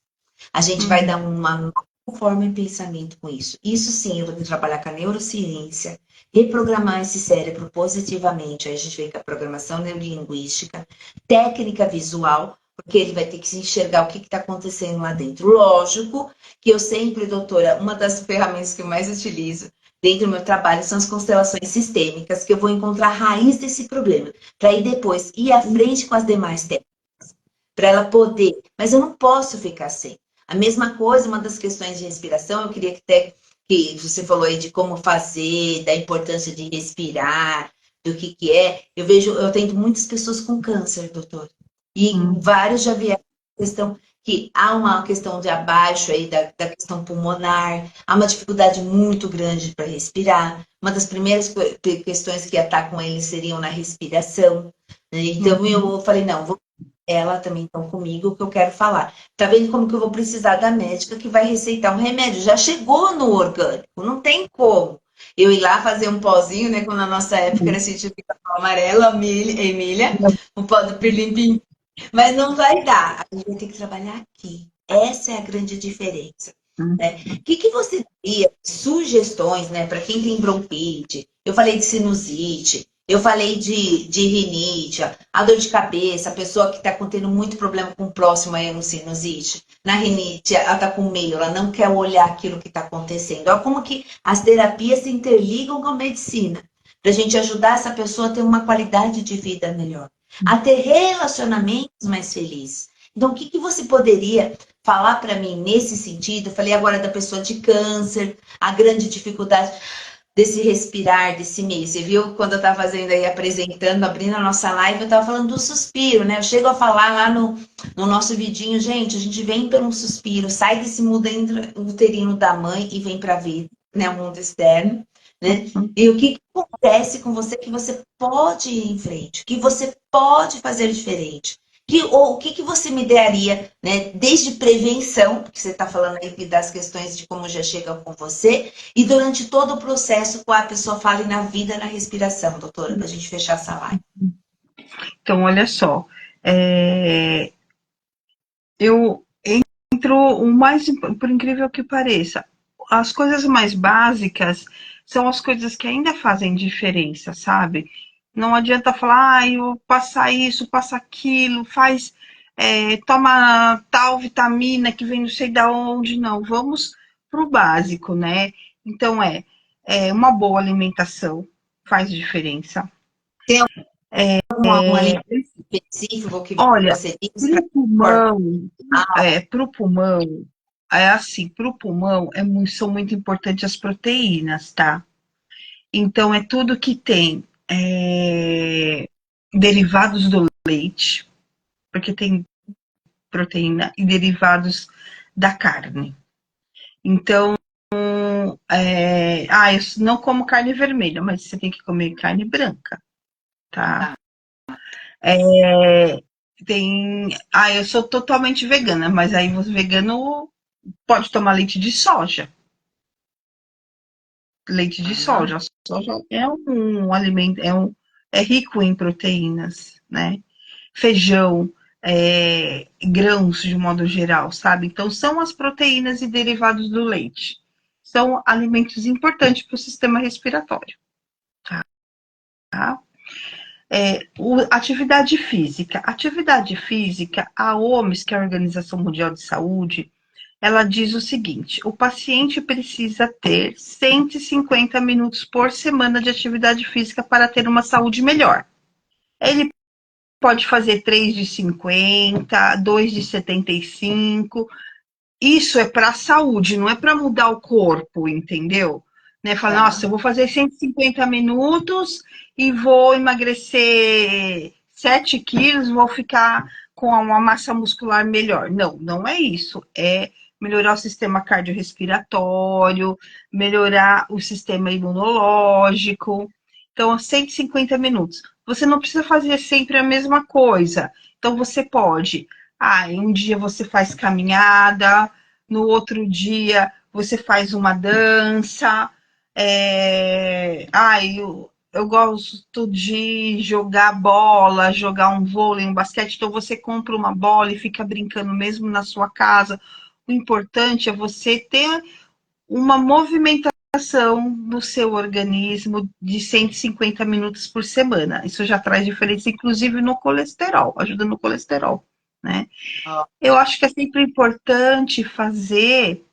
A gente vai dar uma nova forma em pensamento com isso. Isso sim, eu vou trabalhar com a neurociência, reprogramar esse cérebro positivamente. Aí a gente vem com a programação neurolinguística, técnica visual, porque ele vai ter que se enxergar o que está acontecendo lá dentro. Lógico que eu sempre, doutora, uma das ferramentas que eu mais utilizo dentro do meu trabalho são as constelações sistêmicas, que eu vou encontrar a raiz desse problema, para aí depois ir à frente com as demais técnicas, para ela poder. Mas eu não posso ficar sem. A mesma coisa, uma das questões de respiração, eu queria que até que você falou aí de como fazer, da importância de respirar, do que é. Eu vejo, eu atendo muitas pessoas com câncer, doutor. E vários já vieram a questão que há uma questão de abaixo aí da questão pulmonar, há uma dificuldade muito grande para respirar. Uma das primeiras questões que atacam eles seriam na respiração. Né? Então eu falei, não, vou ela também estão comigo, que eu quero falar. Tá vendo como que eu vou precisar da médica que vai receitar um remédio? Já chegou no orgânico, não tem como. Eu ir lá fazer um pozinho, né? Como na nossa época era científica amarelo, Emília, o pó do pirlim. Mas não vai dar. A gente vai ter que trabalhar aqui. Essa é a grande diferença. Né? O que você daria sugestões, né, para quem tem bronquite? Eu falei de sinusite, eu falei de rinite, a dor de cabeça, a pessoa que está tendo muito problema com o próximo aí no sinusite. Na rinite, ela está com medo, ela não quer olhar aquilo que está acontecendo. Olha como que as terapias se interligam com a medicina, para a gente ajudar essa pessoa a ter uma qualidade de vida melhor, a ter relacionamentos mais felizes. Então, o que você poderia falar para mim nesse sentido? Eu falei agora da pessoa de câncer, a grande dificuldade desse respirar, desse meio. Você viu quando eu estava fazendo aí, apresentando, abrindo a nossa live, eu estava falando do suspiro, né? Eu chego a falar lá no nosso vidinho, gente, a gente vem por um suspiro, sai desse mundo uterino da mãe e vem para a vida, né? O mundo externo, né? E o que acontece com você que você pode ir em frente, que você pode fazer diferente. O que você me daria, né, desde prevenção, porque você está falando aí das questões de como já chega com você, e durante todo o processo, com a pessoa fale na vida, na respiração, doutora, para a gente fechar essa live. Então, olha só, eu entro o mais, por incrível que pareça, as coisas mais básicas são as coisas que ainda fazem diferença, sabe? Não adianta falar, eu passar isso, passa aquilo, faz, toma tal vitamina que vem não sei da onde, não. Vamos pro básico, né? Então, uma boa alimentação faz diferença. Tem algum alimento específico que Olha, você diz para para o pulmão, é assim, para o pulmão são muito importantes as proteínas, tá? Então, é tudo que tem derivados do leite, porque tem proteína e derivados da carne. Então, eu não como carne vermelha, mas você tem que comer carne branca, tá? Tá. É, eu sou totalmente vegana, mas aí você vegano pode tomar leite de soja. Leite de Ah, soja. A soja é um alimento, é rico em proteínas, né? Feijão, grãos de modo geral, sabe? Então são as proteínas e derivados do leite. São alimentos importantes para o sistema respiratório, tá? Atividade física. Atividade física, a OMS, que é a Organização Mundial de Saúde, ela diz o seguinte: o paciente precisa ter 150 minutos por semana de atividade física para ter uma saúde melhor. Ele pode fazer 3 de 50, 2 de 75. Isso é para a saúde, não é para mudar o corpo, entendeu? Né? Falar, nossa, tá. eu vou fazer 150 minutos e vou emagrecer 7 quilos, vou ficar com uma massa muscular melhor. Não, não é isso. É melhorar o sistema cardiorrespiratório, melhorar o sistema imunológico. Então, 150 minutos. Você não precisa fazer sempre a mesma coisa. Então, você pode um dia você faz caminhada, no outro dia você faz uma dança. Eu gosto de jogar bola, jogar um vôlei, um basquete, então você compra uma bola e fica brincando mesmo na sua casa. O importante é você ter uma movimentação no seu organismo de 150 minutos por semana. Isso já traz diferença, inclusive no colesterol, ajuda no colesterol, né? Ó, Eu acho que é sempre importante fazer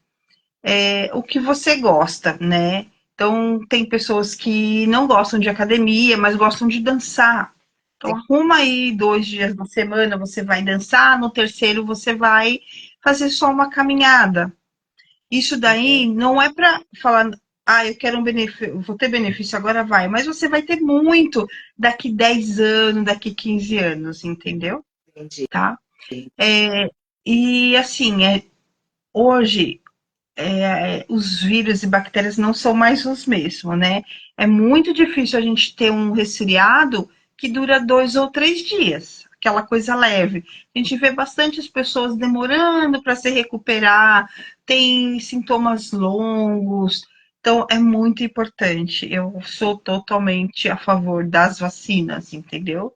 o que você gosta, né? Então, tem pessoas que não gostam de academia, mas gostam de dançar. Então, arruma aí 2 dias na semana, você vai dançar, no terceiro você vai fazer só uma caminhada. Isso daí entendi. não é para falar, eu quero um benefício, vou ter benefício agora, vai, mas você vai ter muito daqui 10 anos, daqui 15 anos, entendeu? Entendi. Tá? É, e assim, hoje os vírus e bactérias não são mais os mesmos, né? É muito difícil a gente ter um resfriado que dura 2 ou 3 dias, aquela coisa leve. A gente vê bastante as pessoas demorando para se recuperar, tem sintomas longos. Então, é muito importante. Eu sou totalmente a favor das vacinas, entendeu?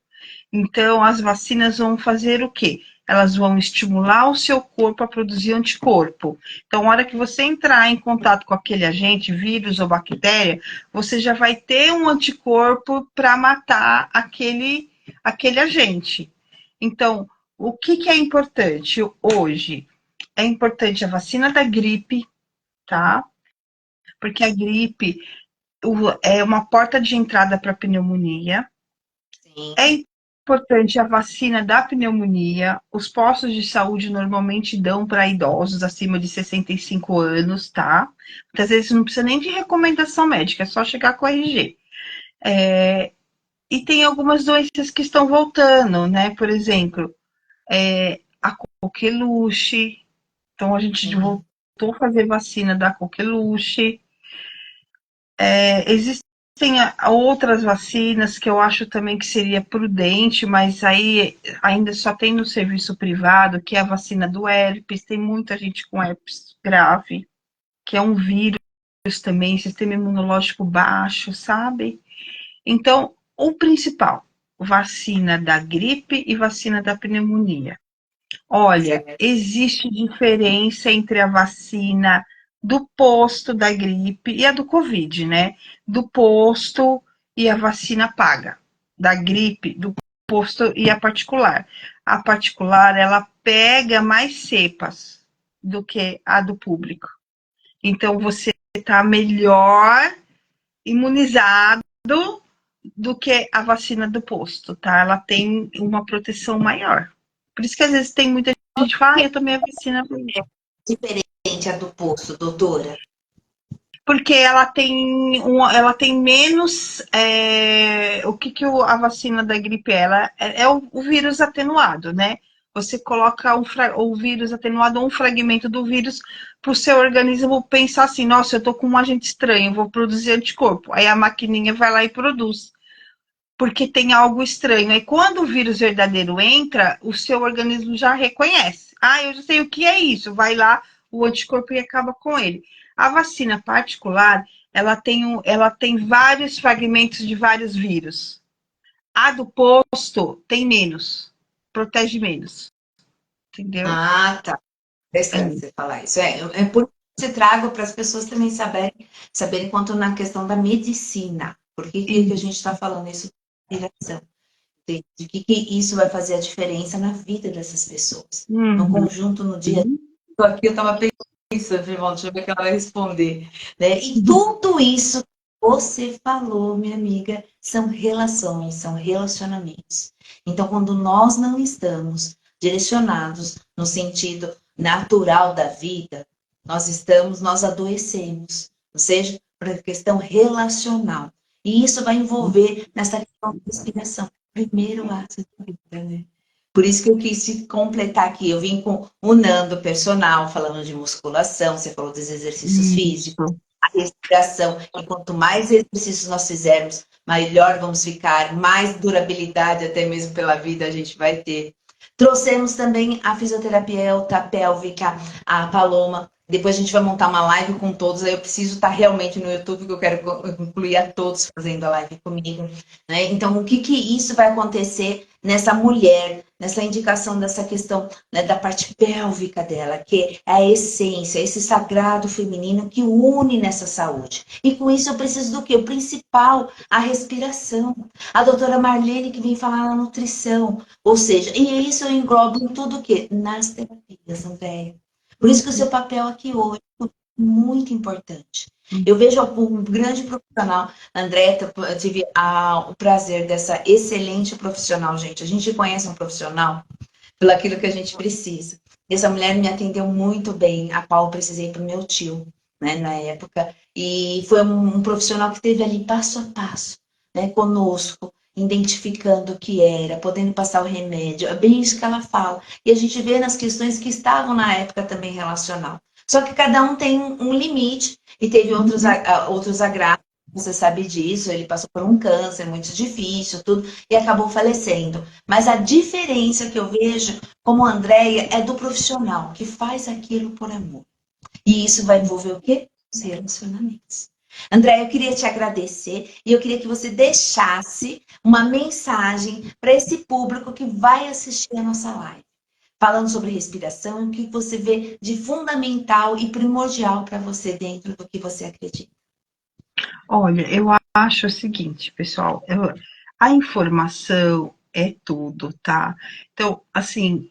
Então, as vacinas vão fazer o quê? Elas vão estimular o seu corpo a produzir anticorpo. Então, na hora que você entrar em contato com aquele agente, vírus ou bactéria, você já vai ter um anticorpo para matar aquele agente. Então, o que é importante hoje? É importante a vacina da gripe, tá? Porque a gripe é uma porta de entrada para a pneumonia. É Sim. importante a vacina da pneumonia. Os postos de saúde normalmente dão para idosos acima de 65 anos, tá? Muitas vezes não precisa nem de recomendação médica, é só chegar com o RG. E tem algumas doenças que estão voltando, né? Por exemplo, a coqueluche. Então, a gente Uhum. voltou a fazer vacina da coqueluche. Existem outras vacinas que eu acho também que seria prudente, mas aí ainda só tem no serviço privado, que é a vacina do herpes. Tem muita gente com herpes grave, que é um vírus também, sistema imunológico baixo, sabe? Então, o principal, vacina da gripe e vacina da pneumonia. Olha, Certo. existe diferença entre a vacina do posto da gripe e a do Covid, né? Do posto e a vacina paga. Da gripe, do posto e a particular. A particular, ela pega mais cepas do que a do público. Então, você está melhor imunizado do que a vacina do posto, tá? Ela tem uma proteção maior. Por isso que às vezes tem muita gente que fala, eu tomei a vacina. a do poço, doutora? Porque ela tem menos. O que, a vacina da gripe é? Ela é o vírus atenuado, né? Você coloca o vírus atenuado, um fragmento do vírus, para o seu organismo pensar assim: nossa, eu tô com um agente estranho, vou produzir anticorpo. Aí a maquininha vai lá e produz, porque tem algo estranho. Aí quando o vírus verdadeiro entra, o seu organismo já reconhece. Ah, eu já sei o que é isso. Vai lá o anticorpo e acaba com ele. A vacina particular, ela tem vários fragmentos de vários vírus. A do posto tem menos, protege menos, entendeu? Ah, tá. Interessante É. você falar isso. É por isso que eu trago para as pessoas também saberem quanto na questão da medicina. Por que a gente está falando isso de inspiração? De que isso vai fazer a diferença na vida dessas pessoas. No Uhum. conjunto, no dia a dia. Aqui eu estava pensando, irmão, deixa eu ver o que ela vai responder. Né? E tudo isso que você falou, minha amiga, são relações, são relacionamentos. Então, quando nós não estamos direcionados no sentido natural da vida, nós adoecemos, ou seja, para a questão relacional. E isso vai envolver nessa questão da respiração. Primeiro ato da vida, né? Por isso que eu quis completar aqui. Eu vim com o Nando personal, falando de musculação, você falou dos exercícios físicos, Isso. a respiração. E quanto mais exercícios nós fizermos, melhor vamos ficar, mais durabilidade até mesmo pela vida a gente vai ter. Trouxemos também a fisioterapeuta pélvica, a Paloma. Depois a gente vai montar uma live com todos. Aí eu preciso estar realmente no YouTube, que eu quero incluir a todos fazendo a live comigo. Né? Então, o que isso vai acontecer nessa mulher, nessa indicação dessa questão, né, da parte pélvica dela, que é a essência, esse sagrado feminino que une nessa saúde. E com isso eu preciso do quê? O principal, a respiração. A doutora Marlene que vem falar na nutrição. Ou seja, e isso eu englobo em tudo o quê? Nas terapias, Andréia. Por isso que o seu papel aqui hoje é muito importante. Eu vejo um grande profissional, André, eu tive o prazer dessa excelente profissional, gente. A gente conhece um profissional pelo aquilo que a gente precisa. Essa mulher me atendeu muito bem, a qual eu precisei para o meu tio, né, na época. E foi um profissional que esteve ali passo a passo, né, conosco, identificando o que era, podendo passar o remédio. É bem isso que ela fala. E a gente vê nas questões que estavam na época também relacional. Só que cada um tem um limite e teve outros agravos. Você sabe disso, ele passou por um câncer muito difícil, tudo, e acabou falecendo. Mas a diferença que eu vejo, como a Andrea, é do profissional, que faz aquilo por amor. E isso vai envolver o quê? Os relacionamentos. André, eu queria te agradecer e eu queria que você deixasse uma mensagem para esse público que vai assistir a nossa live, falando sobre respiração e o que você vê de fundamental e primordial para você dentro do que você acredita. Olha, eu acho o seguinte, pessoal, a informação é tudo, tá? Então, assim,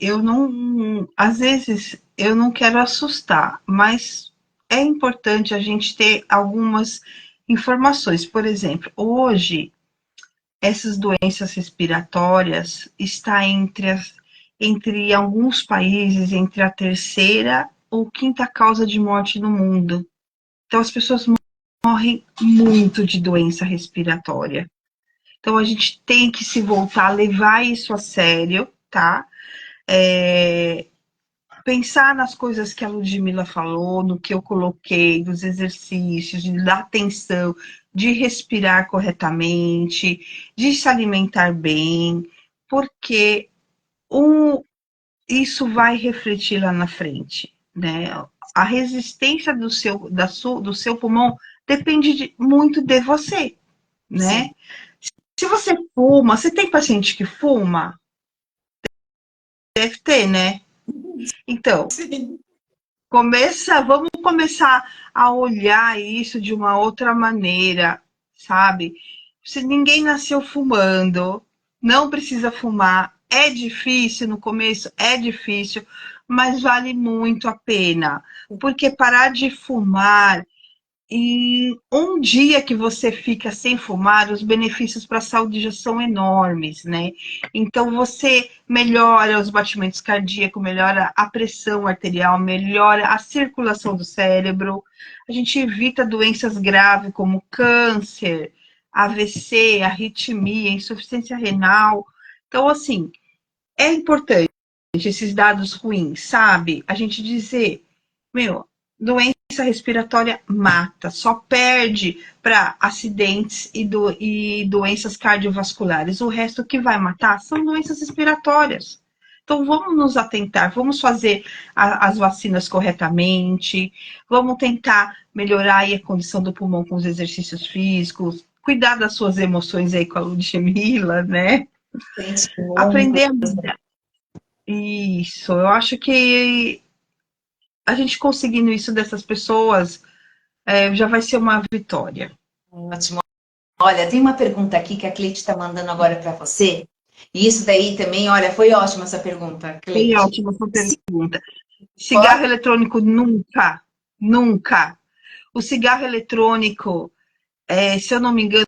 às vezes eu não quero assustar, mas é importante a gente ter algumas informações. Por exemplo, hoje essas doenças respiratórias está entre alguns países entre a terceira ou quinta causa de morte no mundo. Então as pessoas morrem muito de doença respiratória. Então a gente tem que se voltar, levar isso a sério, tá? Pensar nas coisas que a Ludmilla falou, no que eu coloquei, dos exercícios, de dar atenção, de respirar corretamente, de se alimentar bem, porque isso vai refletir lá na frente, né? A resistência do seu pulmão depende muito de você, né? Sim. Se você fuma, você tem paciente que fuma? Deve ter, né? Então, Sim. vamos começar a olhar isso de uma outra maneira, sabe? Se ninguém nasceu fumando, não precisa fumar. É difícil no começo, é difícil, mas vale muito a pena. Porque parar de fumar em um dia que você fica sem fumar, os benefícios para a saúde já são enormes, né? Então você melhora os batimentos cardíacos, melhora a pressão arterial, melhora a circulação do cérebro, a gente evita doenças graves como câncer, AVC, arritmia, insuficiência renal. Então, assim, é importante esses dados ruins, sabe? A gente dizer, meu, doença respiratória mata, só perde para acidentes e doenças cardiovasculares. O resto que vai matar são doenças respiratórias. Então vamos nos atentar, vamos fazer as vacinas corretamente, vamos tentar melhorar aí a condição do pulmão com os exercícios físicos, cuidar das suas emoções aí com a Ludmilla, né? Sente muito. Aprender isso, eu acho que a gente conseguindo isso dessas pessoas já vai ser uma vitória. Ótimo. Olha, tem uma pergunta aqui que a Cleide está mandando agora para você. E isso daí também, olha, foi ótima essa pergunta, Foi Cleide. ótima sua Se pergunta. pode, Cigarro eletrônico nunca, nunca. O cigarro eletrônico, se eu não me engano,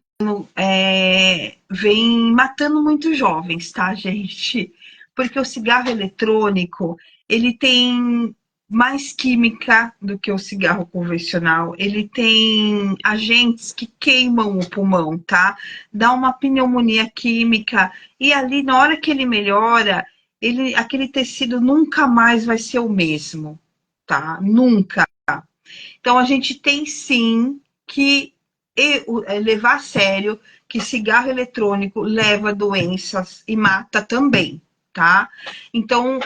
vem matando muitos jovens, tá, gente? Porque o cigarro eletrônico, ele tem mais química do que o cigarro convencional. Ele tem agentes que queimam o pulmão, tá? Dá uma pneumonia química e ali na hora que ele melhora, aquele tecido nunca mais vai ser o mesmo, tá? Nunca. Então a gente tem sim que levar a sério que cigarro eletrônico leva doenças e mata também, tá? Então,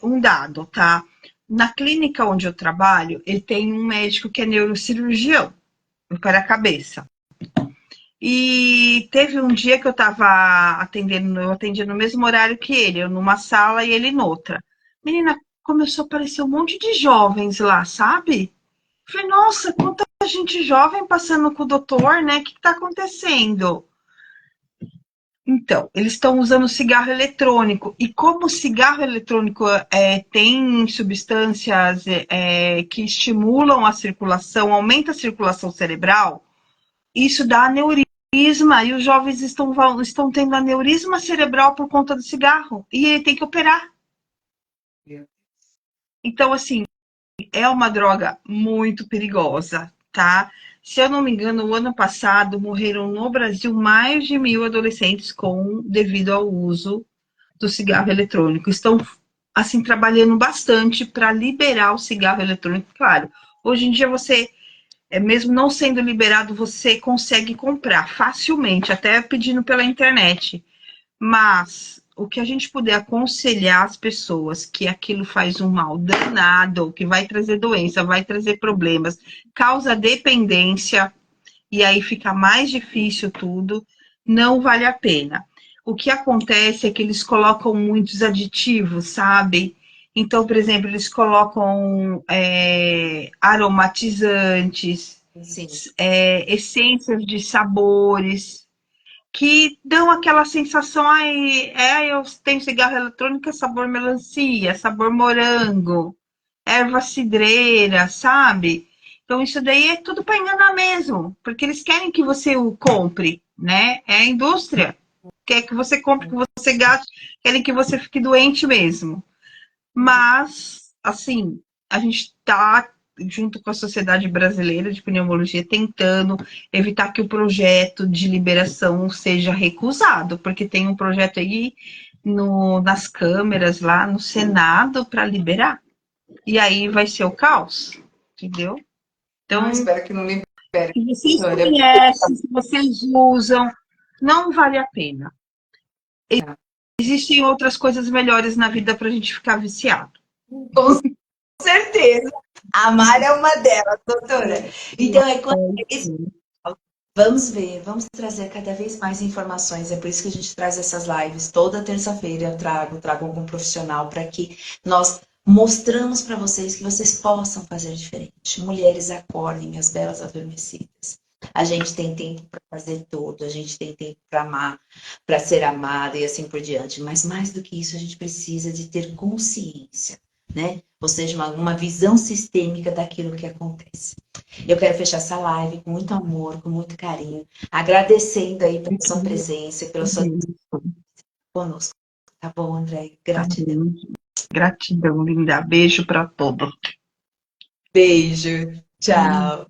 um dado, tá? Na clínica onde eu trabalho, ele tem um médico que é neurocirurgião para a cabeça. E teve um dia que eu estava atendendo, eu atendia no mesmo horário que ele, eu numa sala e ele noutra. Menina, começou a aparecer um monte de jovens lá, sabe? Falei, nossa, quanta gente jovem passando com o doutor, né? O que está acontecendo? Então, eles estão usando cigarro eletrônico. E como o cigarro eletrônico tem substâncias que estimulam a circulação, aumenta a circulação cerebral, isso dá aneurisma. E os jovens estão tendo aneurisma cerebral por conta do cigarro. E ele tem que operar. Então, assim, é uma droga muito perigosa, tá? Se eu não me engano, o ano passado morreram no Brasil mais de 1.000 adolescentes devido ao uso do cigarro eletrônico. Estão, assim, trabalhando bastante para liberar o cigarro eletrônico. Claro, hoje em dia você, mesmo não sendo liberado, você consegue comprar facilmente, até pedindo pela internet. Mas o que a gente puder aconselhar as pessoas que aquilo faz um mal danado, que vai trazer doença, vai trazer problemas, causa dependência, e aí fica mais difícil tudo, não vale a pena. O que acontece é que eles colocam muitos aditivos, sabe? Então, por exemplo, eles colocam aromatizantes, sim. essências de sabores, que dão aquela sensação, eu tenho cigarro eletrônico, é sabor melancia, sabor morango, erva cidreira, sabe? Então isso daí é tudo para enganar mesmo, porque eles querem que você o compre, né? É a indústria. Quer que você compre, que você gaste, querem que você fique doente mesmo. Mas, assim, a gente está, junto com a Sociedade Brasileira de Pneumologia, tentando evitar que o projeto de liberação seja recusado, porque tem um projeto aí nas câmeras lá no Senado para liberar. E aí vai ser o caos, entendeu? Ah, Então, espero que não libere, se vocês doutora. conhecem, se vocês usam, não vale a pena. Tá. Existem outras coisas melhores na vida para a gente ficar viciado. Com certeza. A Mara é uma delas, doutora. Então, vamos ver, vamos trazer cada vez mais informações. É por isso que a gente traz essas lives. Toda terça-feira eu trago algum profissional para que nós mostramos para vocês que vocês possam fazer diferente. Mulheres, acordem, minhas belas adormecidas. A gente tem tempo para fazer tudo, a gente tem tempo para amar, para ser amada e assim por diante. Mas mais do que isso, a gente precisa de ter consciência. né? Ou seja, uma visão sistêmica daquilo que acontece. Eu quero fechar essa live com muito amor, com muito carinho, agradecendo aí pela sua presença, pela sua conosco. Tá bom, André? Tá Gratidão. bem. Gratidão, linda. Beijo para todos. Beijo. Tchau.